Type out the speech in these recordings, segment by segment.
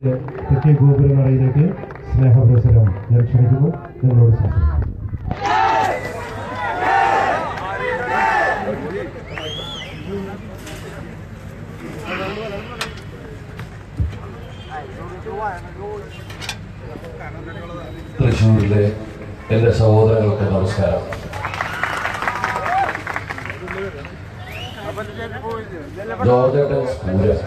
തെക്കേ ഗോപുരനടയിലേക്ക് സ്നേഹപുരസരം ഞാൻ ക്ഷണിക്കുന്നു. നിങ്ങളോട് സംസാരിക്കുന്നു. തൃശ്ശൂരിലെ എൻ്റെ സഹോദരങ്ങൾക്ക് നമസ്കാരം. ജോർജേട്ടൻ പൂരം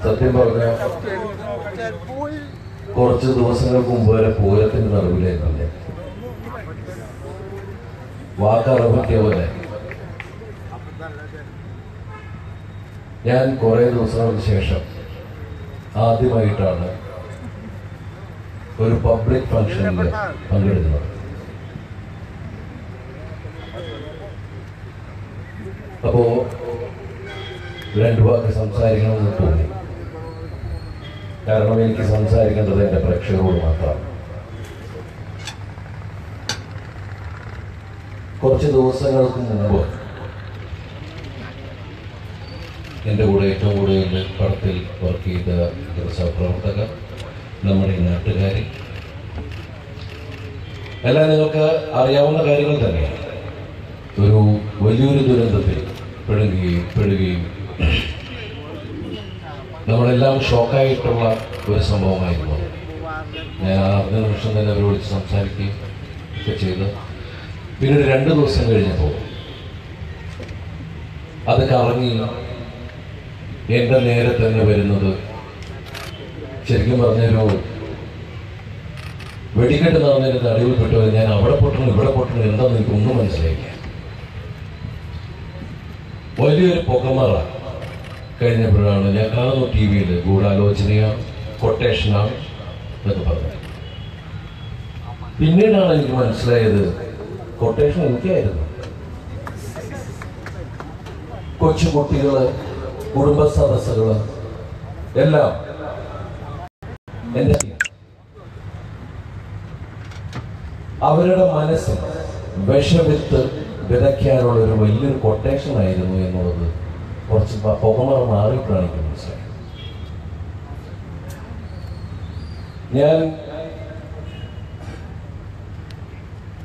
സത്യം പറഞ്ഞ കുറച്ച് ദിവസങ്ങൾക്ക് മുമ്പ് വരെ പൂരത്തിന്റെ നടുവിലേക്കല്ലേ വാക്കറപ്പിയ പോലെ ഞാൻ കുറെ ദിവസങ്ങൾക്ക് ശേഷം ആദ്യമായിട്ടാണ് ഒരു പബ്ലിക് ഫംഗ്ഷനിൽ പങ്കെടുക്കുന്നത്. അപ്പോ രണ്ടു വാക്ക് സംസാരിക്കണമെന്ന് തോന്നി. കാരണം എനിക്ക് സംസാരിക്കേണ്ടത് എൻ്റെ പ്രേക്ഷകരോട് മാത്രമാണ്. കുറച്ച് ദിവസങ്ങൾക്ക് മുമ്പ് എൻ്റെ കൂടെ ഏറ്റവും കൂടുതൽ പടത്തിൽ വർക്ക് ചെയ്ത സഹപ്രവർത്തകർ, നമ്മുടെ ഈ നാട്ടുകാർ എല്ലാം നിങ്ങൾക്ക് അറിയാവുന്ന കാര്യങ്ങൾ തന്നെയാണ്. ഒരു വലിയൊരു ദുരന്തത്തിൽ പെടുകയും നമ്മളെല്ലാം ഷോക്കായിട്ടുള്ള ഒരു സംഭവമായിരുന്നു. ഞാൻ ആദ്യ നിമിഷം തന്നെ അവരെ വിളിച്ച് സംസാരിക്കുകയും ഒക്കെ ചെയ്ത് പിന്നീട് 2 ദിവസം കഴിഞ്ഞപ്പോൾ അത് കറങ്ങി എൻ്റെ നേരെ തന്നെ വരുന്നത് ശരിക്കും പറഞ്ഞൊരു വെടിക്കെട്ട് നടന്നതിന് അടിവിൽപ്പെട്ടവർ ഞാൻ അവിടെ പൊട്ടണം ഇവിടെ പൊട്ടണം എന്താണെന്ന് എനിക്കൊന്നും മനസ്സിലായില്ല. വലിയൊരു പുകമറ കഴിഞ്ഞപ്പോഴാണ് ഞാൻ കാണുന്നു ടി വിയിൽ ഗൂഢാലോചനയാണ്, കൊട്ടേഷനാണ് എന്നൊക്കെ പറഞ്ഞത്. പിന്നീടാണ് എനിക്ക് മനസ്സിലായത് കൊട്ടേഷൻ എനിക്കായിരുന്നു. കൊച്ചുകുട്ടികള്, കുടുംബ സദസ്സുകള് എല്ലാം എന്റെ അവരുടെ മനസ്സിൽ വിഷവിത്ത് വിതയ്ക്കാനുള്ള ഒരു വലിയൊരു കൊട്ടേഷൻ ആയിരുന്നു എന്നുള്ളത് കുറച്ച് പുകമറ മാറിയിട്ടാണ് എനിക്ക് മനസ്സിലായത്. ഞാൻ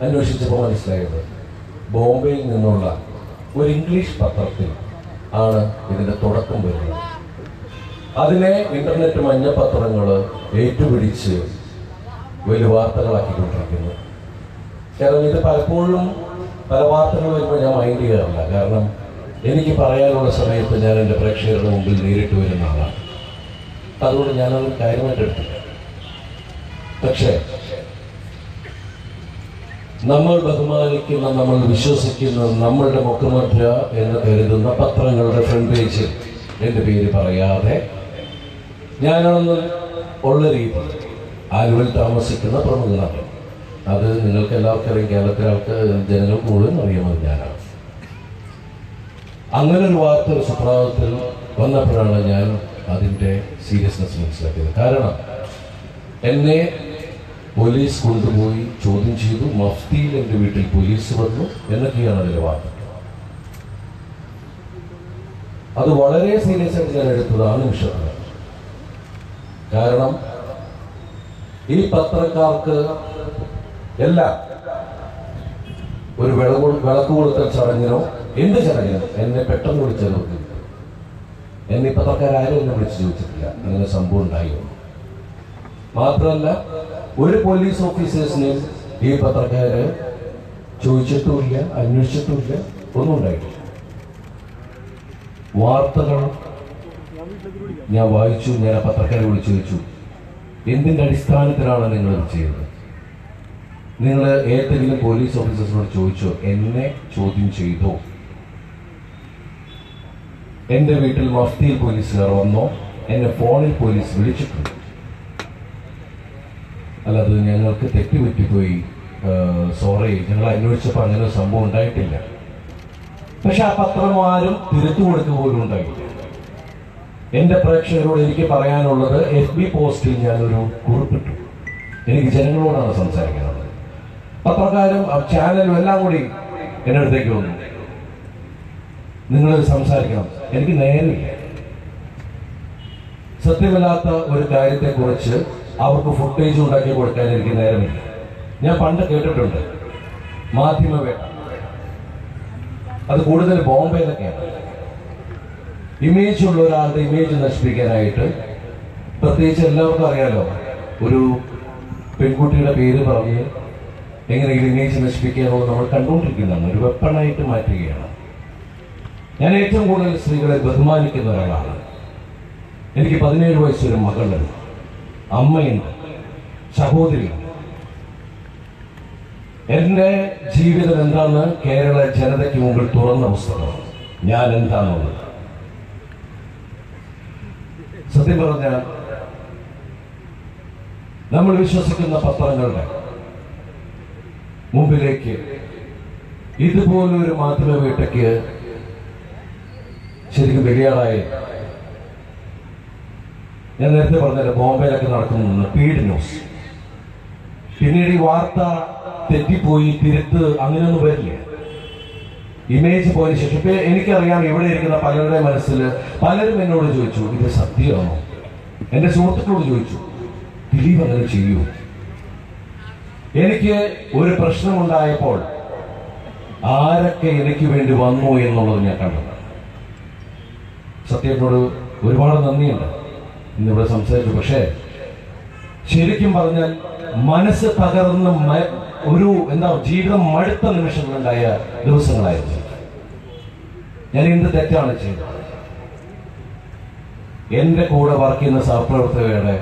അന്വേഷിച്ചപ്പോൾ മനസ്സിലായത് ബോംബെയിൽ നിന്നുള്ള ഒരു ഇംഗ്ലീഷ് പത്രത്തിൽ ആണ് ഇതിന്റെ തുടക്കം വരുന്നത്. അതിനെ ഇന്റർനെറ്റ് മഞ്ഞപത്രങ്ങൾ ഏറ്റുപിടിച്ച് വലിയ വാർത്തകളാക്കിക്കൊണ്ടിരിക്കുന്നു. കാരണം ഇത് പലപ്പോഴും പല വാർത്തകൾ വരുമ്പോൾ ഞാൻ മൈൻഡ് ചെയ്യാറില്ല. കാരണം എനിക്ക് പറയാനുള്ള സമയത്ത് ഞാൻ എൻ്റെ പ്രേക്ഷകരുടെ മുമ്പിൽ നേരിട്ട് വരുന്ന ആളാണ്. അതുകൊണ്ട് ഞാനത് കാര്യമായിട്ട് എടുത്തില്ല. പക്ഷേ നമ്മൾ ബഹുമാനിക്കുന്ന, നമ്മൾ വിശ്വസിക്കുന്ന, നമ്മളുടെ മുഖമുദ്ര എന്ന് കരുതുന്ന പത്രങ്ങളുടെ ഫ്രണ്ട് പേജിൽ എൻ്റെ പേര് പറയാതെ ഞാനാണെന്ന് ഉള്ള രീതി ആലുവയിൽ താമസിക്കുന്ന പ്രമുഖനാണ്. അത് നിങ്ങൾക്ക് എല്ലാവർക്കും അറിയാം, കേരളത്തിലെ ജനങ്ങൾക്ക് മുഴുവൻ അറിയാമെന്ന് ഞാനാണ്. അങ്ങനെ ഒരു വാർത്ത ഒരു സുപ്രഭാതത്തിൽ വന്നപ്പോഴാണ് ഞാൻ അതിൻ്റെ സീരിയസ്നെസ് മനസ്സിലാക്കിയത്. കാരണം എന്നെ പോലീസ് കൊണ്ടുപോയി ചോദ്യം ചെയ്തു, മഫ്തിയിൽ എൻ്റെ വീട്ടിൽ പോലീസ് വന്നു എന്നൊക്കെയാണ് അതിലെ വാർത്ത. അത് വളരെ സീരിയസ് ആയിട്ട് ഞാൻ എടുത്തത് ആ നിമിഷത്തിൽ. കാരണം ഈ പത്രക്കാർക്ക് എല്ലാം ഒരു വിളക്ക് കൊടുക്കൽ ചടങ്ങിനോ എന്ത് ചടങ്ങിനോ എന്നെ പെട്ടെന്ന് വിളിച്ചത്. എന്നെ പത്രക്കാരും എന്നെ വിളിച്ച് ചോദിച്ചിട്ടില്ല അങ്ങനെ സംഭവം ഉണ്ടായോ. മാത്രമല്ല ഒരു പോലീസ് ഓഫീസേഴ്സിനെയും ഈ പത്രക്കാര് ചോദിച്ചിട്ടുമില്ല, അന്വേഷിച്ചിട്ടുമില്ല, ഒന്നും ഉണ്ടായിട്ടില്ല. വാർത്തകൾ ഞാൻ വായിച്ചു. ഞാൻ ആ പത്രക്കാരെ വിളിച്ചു ചോദിച്ചു, എന്തിന്റെ അടിസ്ഥാനത്തിലാണ് നിങ്ങൾ ഇത് ചെയ്യുന്നത്? നിങ്ങൾ ഏതെങ്കിലും പോലീസ് ഓഫീസേഴ്സിനോട് ചോദിച്ചോ? എന്നെ ചോദ്യം ചെയ്തോ? എന്റെ വീട്ടിൽ മഫ്തിയിൽ പോലീസുകാർ വന്നോ? എന്നെ ഫോണിൽ പോലീസ് വിളിച്ചിട്ടുണ്ട്. അല്ലാതെ ഞങ്ങൾക്ക് തെറ്റുപറ്റിപ്പോയി, സോറി, ഞങ്ങൾ അന്വേഷിച്ചപ്പോൾ അങ്ങനെ ഒരു സംഭവം ഉണ്ടായിട്ടില്ല. പക്ഷെ ആ പത്രം ആരും തിരുത്തു കൊടുക്കുക പോലും ഉണ്ടായില്ല. എന്റെ പ്രേക്ഷകരോട് എനിക്ക് പറയാനുള്ളത്, FB പോസ്റ്റിൽ ഞാനൊരു കുറിപ്പിട്ടു. എനിക്ക് ജനങ്ങളോടാണ് സംസാരിക്കുന്നത്. പത്രക്കാരും ചാനലും എല്ലാം കൂടി എൻ്റെ അടുത്തേക്ക് വന്നു, നിങ്ങൾ സംസാരിക്കണം. എനിക്ക് നേരമില്ല. സത്യമില്ലാത്ത ഒരു കാര്യത്തെക്കുറിച്ച് അവർക്ക് ഫുട്ടേജ് ഉണ്ടാക്കി കൊടുക്കാൻ എനിക്ക് നേരമില്ല. ഞാൻ പണ്ട് കേട്ടിട്ടുണ്ട് മാധ്യമവേട്ട, അത് കൂടുതൽ ബോംബെയിലൊക്കെയാണ്. ഇമേജ് ഉള്ള ഒരാളുടെ ഇമേജ് നശിപ്പിക്കാനായിട്ട്, പ്രത്യേകിച്ച് എല്ലാവർക്കും അറിയാലോ, ഒരു പെൺകുട്ടിയുടെ പേര് പറഞ്ഞ് എങ്ങനെയെങ്കിലും ഇമേജ് നശിപ്പിക്കാനുള്ളത് നമ്മൾ കണ്ടുകൊണ്ടിരിക്കുന്നതാണ്. ഒരു വെപ്പണായിട്ട് മാറ്റുകയാണ്. ഞാൻ ഏറ്റവും കൂടുതൽ സ്ത്രീകളെ ബഹുമാനിക്കുന്ന ഒരാളാണ്. എനിക്ക് 17 വയസ്സൊരു മകളുണ്ട്, അമ്മയുണ്ട്, സഹോദരിയുണ്ട്. എന്റെ ജീവിതം എന്താണെന്ന് കേരള ജനതയ്ക്ക് മുമ്പിൽ തുറന്ന പുസ്തകമാണ്. ഞാൻ എന്താണുള്ളത് സത്യം പറഞ്ഞാൽ നമ്മൾ വിശ്വസിക്കുന്ന പത്രങ്ങളുടെ മുമ്പിലേക്ക് ഇതുപോലൊരു മാധ്യമവേട്ടയ്ക്ക് ശരിക്കും ബലിയാടായി. ഞാൻ നേരത്തെ പറഞ്ഞല്ലോ, ബോംബെയിലൊക്കെ നടക്കുന്നു പീഡ് ന്യൂസ്. പിന്നീട് ഈ വാർത്ത തെറ്റിപ്പോയി തിരുത്ത് അങ്ങനെയൊന്നും വരില്ല. ഇമേജ് പോയതിനു ശേഷം ഇപ്പൊ എനിക്കറിയാം, ഇവിടെ ഇരിക്കുന്ന പലരുടെ മനസ്സിൽ പലരും എന്നോട് ചോദിച്ചു, ഇത് സത്യമാണോ? എന്റെ സുഹൃത്തുക്കളോട് ചോദിച്ചു, ദിലീപ് അങ്ങനെ ചെയ്യൂ? എനിക്ക് ഒരു പ്രശ്നമുണ്ടായപ്പോൾ ആരൊക്കെ എനിക്ക് വേണ്ടി വന്നു എന്നുള്ളത് ഞാൻ കണ്ടത്. സത്യത്തോട് ഒരുപാട് നന്ദിയുണ്ട് ഇന്നിവിടെ സംസാരിച്ചു. പക്ഷേ ശരിക്കും പറഞ്ഞാൽ മനസ്സ് തകർന്ന് ഒരു ജീവിതം മടുത്ത നിമിഷങ്ങളുണ്ടായ ദിവസങ്ങളായിരുന്നു. ഞാൻ എന്ത് തെറ്റാണ് ചെയ്തത്? എന്റെ കൂടെ വർക്ക് ചെയ്യുന്ന സഹപ്രവർത്തകരുടെ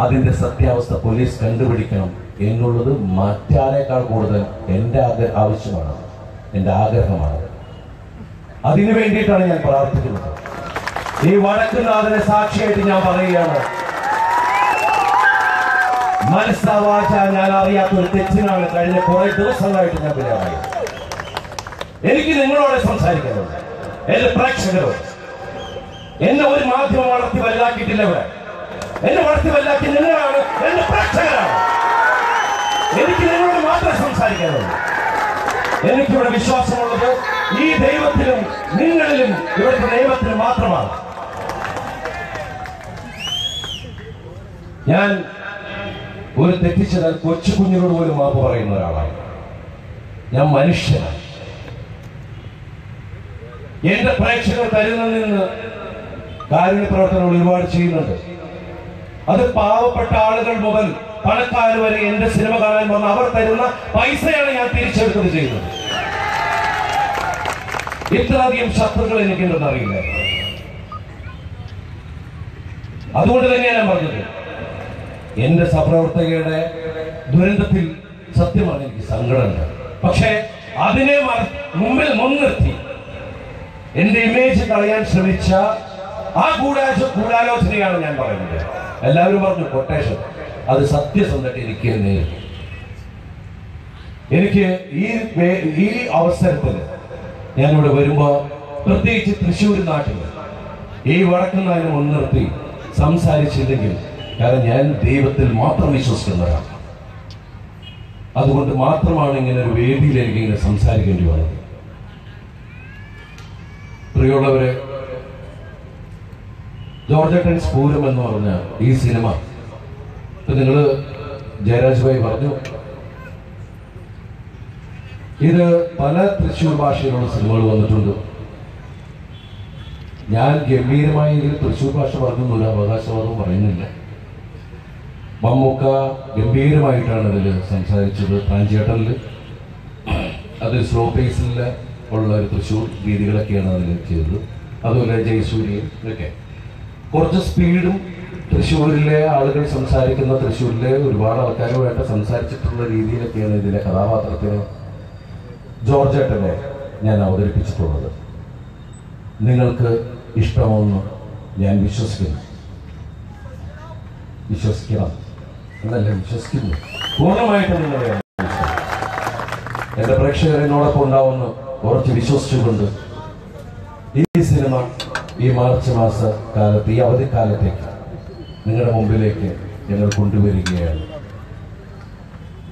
അതിന്റെ സത്യാവസ്ഥ പോലീസ് കണ്ടുപിടിക്കണം എന്നുള്ളത് മറ്റാരേക്കാൾ കൂടുതൽ എന്റെ ആവശ്യമാണ്, എന്റെ ആഗ്രഹമാണ്. അതിനു വേണ്ടിയിട്ടാണ് ഞാൻ പ്രാർത്ഥിക്കുന്നത്. ഈ വടക്കുന്നാഥനെ സാക്ഷിയായിട്ട് ഞാൻ പറയുകയാണ്, മനസ്സാവാച ഞാൻ അറിയാത്തൊരു തെറ്റിനാണ് കഴിഞ്ഞ കുറെ ദിവസങ്ങളായിട്ട് ഞാൻ ബലിയാടായി. എനിക്ക് നിങ്ങളോട് സംസാരിക്കാനുണ്ട്, എന്റെ പ്രേക്ഷകരോട്. എന്നെ ഒരു മാധ്യമം വളർത്തി വലുതാക്കിയിട്ടില്ല. ഇവിടെ എന്നെ വളർത്തി വലുതാക്കി നിങ്ങളാണ്, എന്റെ പ്രേക്ഷകരാണ്. എനിക്ക് നിങ്ങളോട് മാത്രമേ സംസാരിക്കാനുള്ളൂ. എനിക്കിവിടെ വിശ്വാസമുള്ളത് ഈ ദൈവത്തിലും നിങ്ങളിലും ഇവിടുത്തെ ദൈവത്തിലും മാത്രമാണ്. ഞാൻ ഒരു തെറ്റിച്ചതാൽ കൊച്ചു കുഞ്ഞിനോട് പോലും മാപ്പ് പറയുന്ന ഒരാളാണ്. ഞാൻ മനുഷ്യനാണ്. എന്റെ പ്രേക്ഷകർ തരുന്നതിൽ നിന്ന് കാരുണ്യ പ്രവർത്തനങ്ങൾ ഒരുപാട് ചെയ്യുന്നുണ്ട്. അത് പാവപ്പെട്ട ആളുകൾ മുതൽ പണക്കാർ വരെ എന്റെ സിനിമ കാണാൻ വന്ന അവർ തരുന്ന പൈസയാണ് ഞാൻ തിരിച്ചെടുത്തത് ചെയ്യുന്നത്. ഇത്രയധികം ശത്രുക്കൾ എനിക്കുണ്ടെന്ന് അറിയില്ല. അതുകൊണ്ട് തന്നെയാണ് ഞാൻ പറഞ്ഞത്, എന്റെ സഹപ്രവർത്തകരുടെ ദുരന്തത്തിൽ സത്യമാണ് എനിക്ക് സങ്കടമുണ്ട്. പക്ഷേ അതിനെ മുമ്പിൽ മുൻനിർത്തി എന്റെ ഇമേജ് കളയാൻ ശ്രമിച്ച ആ ഗൂഢാലോചനയാണ് ഞാൻ പറയുന്നത്. എല്ലാവരും പറഞ്ഞു കൊട്ടേഷൻ, അത് സത്യസന്ധമായിട്ട് എനിക്ക് നേരിട്ടു. എനിക്ക് ഈ അവസരത്തിൽ ഞാനിവിടെ വരുമ്പോ, പ്രത്യേകിച്ച് തൃശ്ശൂർ നാട്ടിൽ ഈ വടക്കുന്നാഥനെ മുൻനിർത്തി സംസാരിച്ചില്ലെങ്കിൽ, കാരണം ഞാൻ ദൈവത്തിൽ മാത്രം വിശ്വസിക്കുന്നവരാണ്. അതുകൊണ്ട് മാത്രമാണ് ഇങ്ങനെ ഒരു വേദിയിലേക്ക് ഇങ്ങനെ സംസാരിക്കേണ്ടി വന്നത്. പ്രിയമുള്ളവരെ, ജോർജ് സ്ഫൂരം എന്ന് പറഞ്ഞ ഈ സിനിമ ഇപ്പൊ നിങ്ങള് ജയരാജ് ഭായി പറഞ്ഞു, ഇത് പല തൃശ്ശൂർ ഭാഷയിലുള്ള സിനിമകൾ വന്നിട്ടുണ്ട്. ഞാൻ ഗംഭീരമായ ഇതിൽ തൃശ്ശൂർ ഭാഷ പറഞ്ഞൊന്നുമില്ല, അവകാശവാദവും പറയുന്നില്ല. മമ്മൂക്ക ഗംഭീരമായിട്ടാണ് ഇതിൽ സംസാരിച്ചത്. താഞ്ചേട്ടനിൽ അത് സ്ലോ പേസിൽ ഉള്ള ഒരു തൃശ്ശൂർ രീതികളൊക്കെയാണ് അതിൽ ചെയ്തത്. അതുപോലെ ജയസൂര്യയും ഇതൊക്കെ കുറച്ച് സ്പീഡും, തൃശ്ശൂരിലെ ആളുകൾ സംസാരിക്കുന്ന, തൃശ്ശൂരിലെ ഒരുപാട് ആൾക്കാരുമായിട്ട് സംസാരിച്ചിട്ടുള്ള രീതിയിലൊക്കെയാണ് ഇതിലെ കഥാപാത്രത്തിന് ജോർജേട്ടനെ ഞാൻ അവതരിപ്പിച്ചിട്ടുള്ളത്. നിങ്ങൾക്ക് ഇഷ്ടമെന്ന് ഞാൻ വിശ്വസിക്കണം എന്നല്ല, വിശ്വസിക്കുന്നു പൂർണ്ണമായിട്ടും. നിങ്ങളെ എന്റെ പ്രേക്ഷകരെന്നോടൊപ്പം ഉണ്ടാവുന്ന കുറച്ച് വിശ്വസിച്ചുകൊണ്ട് ഈ സിനിമ ഈ മാർച്ച് മാസ കാലത്ത്, ഈ അവധിക്കാലത്തേക്ക് നിങ്ങളുടെ മുമ്പിലേക്ക് ഞങ്ങൾ കൊണ്ടുവരികയാണ്.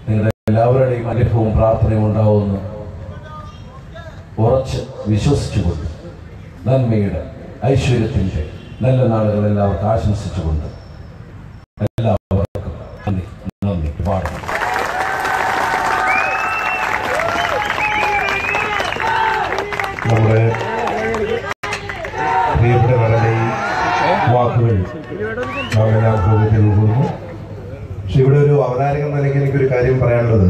നിങ്ങളുടെ എല്ലാവരുടെയും അനുഭവവും പ്രാർത്ഥനയും ഉണ്ടാവുമെന്ന് ഉറച്ച് വിശ്വസിച്ചുകൊണ്ട് നന്മയുടെ, ഐശ്വര്യത്തിന്റെ, നല്ല നാളുകൾ എല്ലാവർക്കും ആശംസിച്ചുകൊണ്ട് എല്ലാവർക്കും നന്ദി നന്ദി പാടുന്നു. നമ്മുടെ പ്രിയപ്പെട്ട നടന്റെ വാക്കുകൾ നാമെല്ലാം ഹൃദയത്തിൽ ഉൾക്കൊള്ളുന്നു. പക്ഷെ ഇവിടെ ഒരു അവതാരകൻ നിലയ്ക്ക് എനിക്കൊരു കാര്യം പറയാനുള്ളത്,